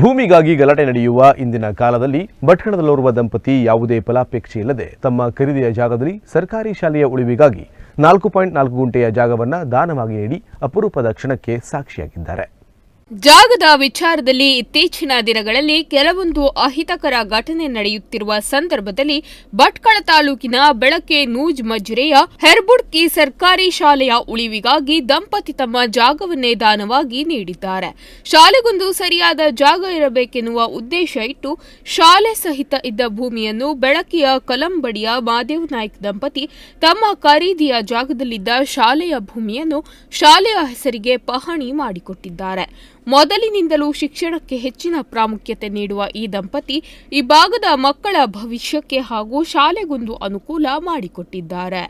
ಭೂಮಿಗಾಗಿ ಗಲಾಟೆ ನಡೆಯುವ ಇಂದಿನ ಕಾಲದಲ್ಲಿ ಭಟ್ಕಳದಲ್ಲೋರ್ವ ದಂಪತಿ ಯಾವುದೇ ಫಲಾಪೇಕ್ಷೆ ಇಲ್ಲದೆ ತಮ್ಮ ಖರೀದಿಯ ಜಾಗದಲ್ಲಿ ಸರ್ಕಾರಿ ಶಾಲೆಯ ಉಳಿವಿಗಾಗಿ 4.4 ಗುಂಟೆಯ ಜಾಗವನ್ನು ದಾನವಾಗಿ ನೀಡಿ ಅಪರೂಪದ ಕ್ಷಣಕ್ಕೆ ಸಾಕ್ಷಿಯಾಗಿದ್ದಾರೆ. ಜಾಗದ ವಿಚಾರದಲ್ಲಿ ಇತ್ತೀಚಿನ ದಿನಗಳಲ್ಲಿ ಕೆಲವೊಂದು ಅಹಿತಕರ ಘಟನೆ ನಡೆಯುತ್ತಿರುವ ಸಂದರ್ಭದಲ್ಲಿ ಭಟ್ಕಳ ತಾಲೂಕಿನ ಬೆಳಕೆ ನೂಜ್ ಮಜ್ರೆಯ ಹೆರ್ಬುಡ್ಕಿ ಸರ್ಕಾರಿ ಶಾಲೆಯ ಉಳಿವಿಗಾಗಿ ದಂಪತಿ ತಮ್ಮ ಜಾಗವನ್ನೇ ದಾನವಾಗಿ ನೀಡಿದ್ದಾರೆ. ಶಾಲೆಗೊಂದು ಸರಿಯಾದ ಜಾಗ ಇರಬೇಕೆನ್ನುವ ಉದ್ದೇಶ ಇಟ್ಟು ಶಾಲೆ ಸಹಿತ ಇದ್ದ ಭೂಮಿಯನ್ನು ಬೆಳಕಿಯ ಕಲಂಬಡಿಯ ಮಾದೇವ್ ನಾಯ್ಕ್ ದಂಪತಿ ತಮ್ಮ ಖರೀದಿಯ ಜಾಗದಲ್ಲಿದ್ದ ಶಾಲೆಯ ಭೂಮಿಯನ್ನು ಶಾಲೆಯ ಹೆಸರಿಗೆ ಪಹಣಿ ಮಾಡಿಕೊಟ್ಟಿದ್ದಾರೆ. ಮೊದಲಿನಿಂದಲೂ ಶಿಕ್ಷಣಕ್ಕೆ ಹೆಚ್ಚಿನ ಪ್ರಾಮುಖ್ಯತೆ ನೀಡುವ ಈ ದಂಪತಿ ಈ ಭಾಗದ ಮಕ್ಕಳ ಭವಿಷ್ಯಕ್ಕೆ ಹಾಗೂ ಶಾಲೆಗೊಂದು ಅನುಕೂಲ ಮಾಡಿಕೊಟ್ಟಿದ್ದಾರೆ.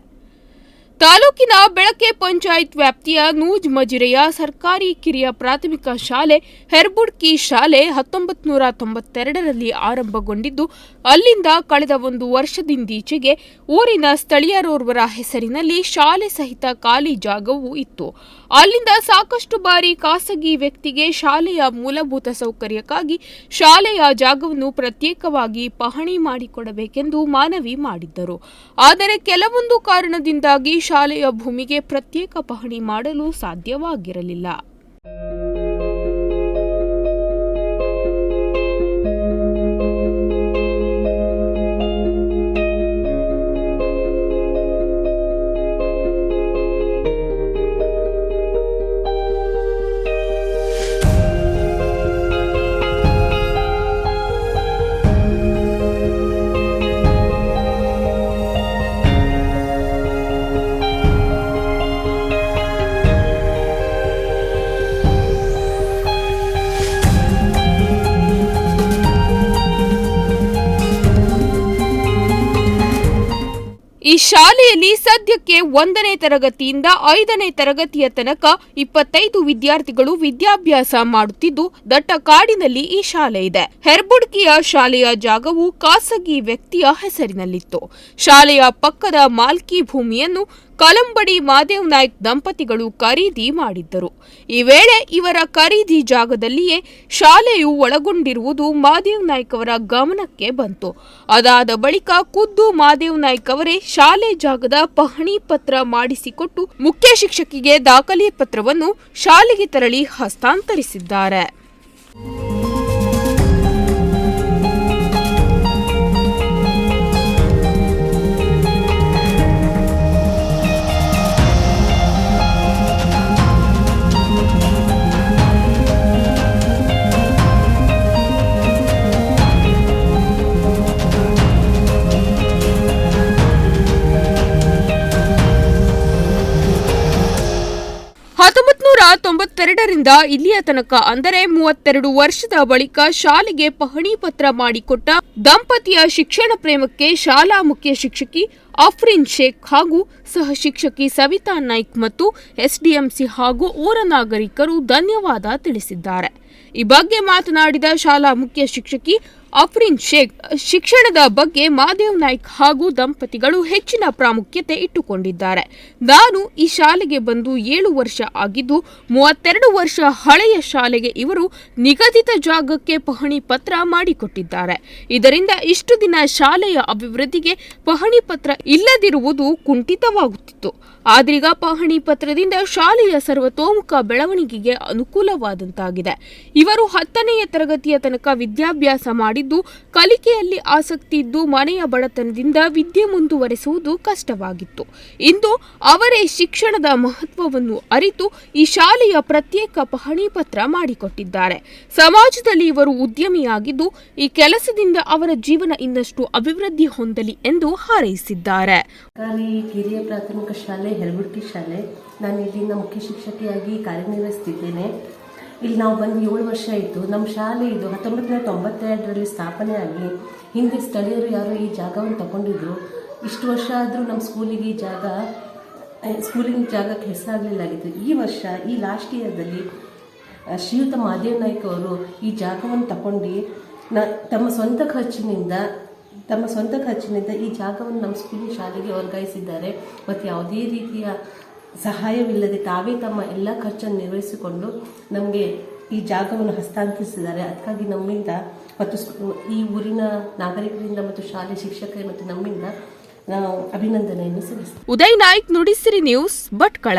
ತಾಲೂಕಿನ ಬೆಳಕೆ ಪಂಚಾಯತ್ ವ್ಯಾಪ್ತಿಯ ನೂಜ್ ಮಜಿರೆಯ ಸರ್ಕಾರಿ ಕಿರಿಯ ಪ್ರಾಥಮಿಕ ಶಾಲೆ ಹೆರ್ಬುಡ್ಕಿ ಶಾಲೆ 1992ರಲ್ಲಿ ಆರಂಭಗೊಂಡಿದ್ದು ಅಲ್ಲಿಂದ ಕಳೆದ ಒಂದು ವರ್ಷದಿಂದೀಚೆಗೆ ಊರಿನ ಸ್ಥಳೀಯರೋರ್ವರ ಹೆಸರಿನಲ್ಲಿ ಶಾಲೆ ಸಹಿತ ಖಾಲಿ ಜಾಗವೂ ಇತ್ತು. ಅಲ್ಲಿಂದ ಸಾಕಷ್ಟು ಬಾರಿ ಖಾಸಗಿ ವ್ಯಕ್ತಿಗೆ ಶಾಲೆಯ ಮೂಲಭೂತ ಸೌಕರ್ಯಕ್ಕಾಗಿ ಶಾಲೆಯ ಜಾಗವನ್ನು ಪ್ರತ್ಯೇಕವಾಗಿ ಪಹಣಿ ಮಾಡಿಕೊಡಬೇಕೆಂದು ಮನವಿ ಮಾಡಿದ್ದರು. ಆದರೆ ಕೆಲವೊಂದು ಕಾರಣದಿಂದಾಗಿ ಶಾಲೆಯ ಭೂಮಿಗೆ ಪ್ರತ್ಯೇಕ ಪಹಣಿ ಮಾಡಲು ಸಾಧ್ಯವಾಗಿರಲಿಲ್ಲ. ಈ ಶಾಲೆಯಲ್ಲಿ ಸದ್ಯಕ್ಕೆ 1ನೇ ತರಗತಿಯಿಂದ 5ನೇ ತರಗತಿಯ ತನಕ 25 ವಿದ್ಯಾರ್ಥಿಗಳು ವಿದ್ಯಾಭ್ಯಾಸ ಮಾಡುತ್ತಿದ್ದು ದಟ್ಟ ಕಾಡಿನಲ್ಲಿ ಈ ಶಾಲೆ ಇದೆ. ಹೆರ್ಬುಡ್ಕಿಯ ಶಾಲೆಯ ಜಾಗವು ಖಾಸಗಿ ವ್ಯಕ್ತಿಯ ಹೆಸರಿನಲ್ಲಿತ್ತು. ಶಾಲೆಯ ಪಕ್ಕದ ಮಾಲ್ಕಿ ಭೂಮಿಯನ್ನು ಕಲಂಬಡಿ ಮಾದೇವ್ ನಾಯ್ಕ್ ದಂಪತಿಗಳು ಖರೀದಿ ಮಾಡಿದ್ದರು. ಈ ವೇಳೆ ಇವರ ಖರೀದಿ ಜಾಗದಲ್ಲಿಯೇ ಶಾಲೆಯು ಒಳಗೊಂಡಿರುವುದು ಮಾದೇವ್ ನಾಯ್ಕ್ ಅವರ ಗಮನಕ್ಕೆ ಬಂತು. ಅದಾದ ಬಳಿಕ ಖುದ್ದು ಮಾದೇವ್ ನಾಯ್ಕ್ ಅವರೇ ಶಾಲೆ ಜಾಗದ ಪಹಣಿ ಪತ್ರ ಮಾಡಿಸಿಕೊಟ್ಟು ಮುಖ್ಯ ಶಿಕ್ಷಕಿಗೆ ದಾಖಲೆ ಪತ್ರವನ್ನು ಶಾಲೆಗೆ ತೆರಳಿ ಹಸ್ತಾಂತರಿಸಿದ್ದಾರೆ. ರಿಂದ ಇಲ್ಲಿಯ ತನಕ ಅಂದರೆ 32 ವರ್ಷದ ಬಳಿಕ ಶಾಲೆಗೆ ಪಹಣಿ ಪತ್ರ ಮಾಡಿಕೊಟ್ಟ ದಂಪತಿಯ ಶಿಕ್ಷಣ ಪ್ರೇಮಕ್ಕೆ ಶಾಲಾ ಮುಖ್ಯ ಶಿಕ್ಷಕಿ ಅಫ್ರೀನ್ ಶೇಖ್ ಹಾಗೂ ಸಹ ಶಿಕ್ಷಕಿ ಸವಿತಾ ನಾಯ್ಕ್ ಮತ್ತು ಎಸ್ಡಿಎಂಸಿ ಹಾಗೂ ಊರ ನಾಗರಿಕರು ಧನ್ಯವಾದ ತಿಳಿಸಿದ್ದಾರೆ. ಈ ಬಗ್ಗೆ ಮಾತನಾಡಿದ ಶಾಲಾ ಮುಖ್ಯ ಶಿಕ್ಷಕಿ ಅಫ್ರೀನ್ ಶೇಖ್, ಶಿಕ್ಷಣದ ಬಗ್ಗೆ ಮಾದೇವ್ ನಾಯ್ಕ್ ಹಾಗೂ ದಂಪತಿಗಳು ಹೆಚ್ಚಿನ ಪ್ರಾಮುಖ್ಯತೆ ಇಟ್ಟುಕೊಂಡಿದ್ದಾರೆ. ನಾನು ಈ ಶಾಲೆಗೆ ಬಂದು 7 ವರ್ಷ ಆಗಿದ್ದು 32 ವರ್ಷ ಹಳೆಯ ಶಾಲೆಗೆ ಇವರು ನಿಗದಿತ ಜಾಗಕ್ಕೆ ಪಹಣಿ ಪತ್ರ ಮಾಡಿಕೊಟ್ಟಿದ್ದಾರೆ. ಇದರಿಂದ ಇಷ್ಟು ದಿನ ಶಾಲೆಯ ಅಭಿವೃದ್ಧಿಗೆ ಪಹಣಿ ಪತ್ರ ಇಲ್ಲದಿರುವುದು ಕುಂಠಿತವಾಗುತ್ತಿತ್ತು. ಆದ್ರೀಗ ಪಹಣಿ ಪತ್ರದಿಂದ ಶಾಲೆಯ ಸರ್ವತೋಮುಖ ಬೆಳವಣಿಗೆಗೆ ಅನುಕೂಲವಾದಂತಾಗಿದೆ. ಇವರು 10ನೇ ತರಗತಿಯ ತನಕ ವಿದ್ಯಾಭ್ಯಾಸ ಮಾಡಿದ್ದು ಕಲಿಕೆಯಲ್ಲಿ ಆಸಕ್ತಿ ಇದ್ದು ಮನೆಯ ಬಡತನದಿಂದ ವಿದ್ಯೆ ಮುಂದುವರೆಸುವುದು ಕಷ್ಟವಾಗಿತ್ತು. ಇಂದು ಅವರೇ ಶಿಕ್ಷಣದ ಮಹತ್ವವನ್ನು ಅರಿತು ಈ ಶಾಲೆಯ ಪ್ರತ್ಯೇಕ ಪಹಣಿ ಪತ್ರ ಮಾಡಿಕೊಟ್ಟಿದ್ದಾರೆ. ಸಮಾಜದಲ್ಲಿ ಇವರು ಉದ್ಯಮಿಯಾಗಿದ್ದು ಈ ಕೆಲಸದಿಂದ ಅವರ ಜೀವನ ಇನ್ನಷ್ಟು ಅಭಿವೃದ್ಧಿ ಹೊಂದಲಿ ಎಂದು ಹಾರೈಸಿದ್ದಾರೆ. ಕಿರಿಯ ಪ್ರಾಥಮಿಕ ಶಾಲೆ ಹೆರ್ಬುಡ್ಕಿ ಶಾಲೆ, ನಾನು ಇಲ್ಲಿನ ಮುಖ್ಯ ಶಿಕ್ಷಕಿಯಾಗಿ ಕಾರ್ಯನಿರ್ವಹಿಸುತ್ತಿದ್ದೇನೆ. ಇಲ್ಲಿ ನಾವು ಬಂದು 7 ವರ್ಷ ಆಯಿತು. ನಮ್ಮ ಶಾಲೆ ಇದು 1992ರಲ್ಲಿ ಸ್ಥಾಪನೆ ಆಗಿ ಹಿಂದೆ ಸ್ಥಳೀಯರು ಯಾರೋ ಈ ಜಾಗವನ್ನು ತಗೊಂಡಿದ್ರು. ಇಷ್ಟು ವರ್ಷ ಆದರೂ ನಮ್ಮ ಸ್ಕೂಲಿಗೆ ಈ ಜಾಗಕ್ಕೆ ಹೆಸರಾಗಲಿಲ್ಲಾಗಿತ್ತು. ಈ ವರ್ಷ ಈ ಲಾಸ್ಟ್ ಇಯರ್ದಲ್ಲಿ ಶ್ರೀಯುತ ಮಾದೇವ್ ನಾಯ್ಕ್ ಅವರು ಈ ಜಾಗವನ್ನು ತಗೊಂಡು ತಮ್ಮ ಸ್ವಂತ ಖರ್ಚಿನಿಂದ ಈ ಜಾಗವನ್ನು ನಮ್ಮ ಸ್ಕೂಲಿನ ಶಾಲೆಗೆ ವರ್ಗಾಯಿಸಿದ್ದಾರೆ. ಮತ್ತು ಯಾವುದೇ ರೀತಿಯ ಸಹಾಯವಿಲ್ಲದೆ ತಾವೇ ತಮ್ಮ ಎಲ್ಲ ಖರ್ಚನ್ನು ನಿರ್ವಹಿಸಿಕೊಂಡು ನಮಗೆ ಈ ಜಾಗವನ್ನು ಹಸ್ತಾಂತರಿಸಿದ್ದಾರೆ. ಅದಕ್ಕಾಗಿ ನಮ್ಮಿಂದ ಮತ್ತು ಈ ಊರಿನ ನಾಗರಿಕರಿಂದ ಮತ್ತು ಶಾಲೆ ಶಿಕ್ಷಕರಿಗೆ ಮತ್ತು ನಮ್ಮಿಂದ ನಾವು ಅಭಿನಂದನೆಯನ್ನು ಸಲ್ಲಿಸ್ತೇವೆ. ಉದಯ್ ನಾಯ್ಕ್, ನುಡಿಸಿರಿ ನ್ಯೂಸ್, ಭಟ್ಕಳ.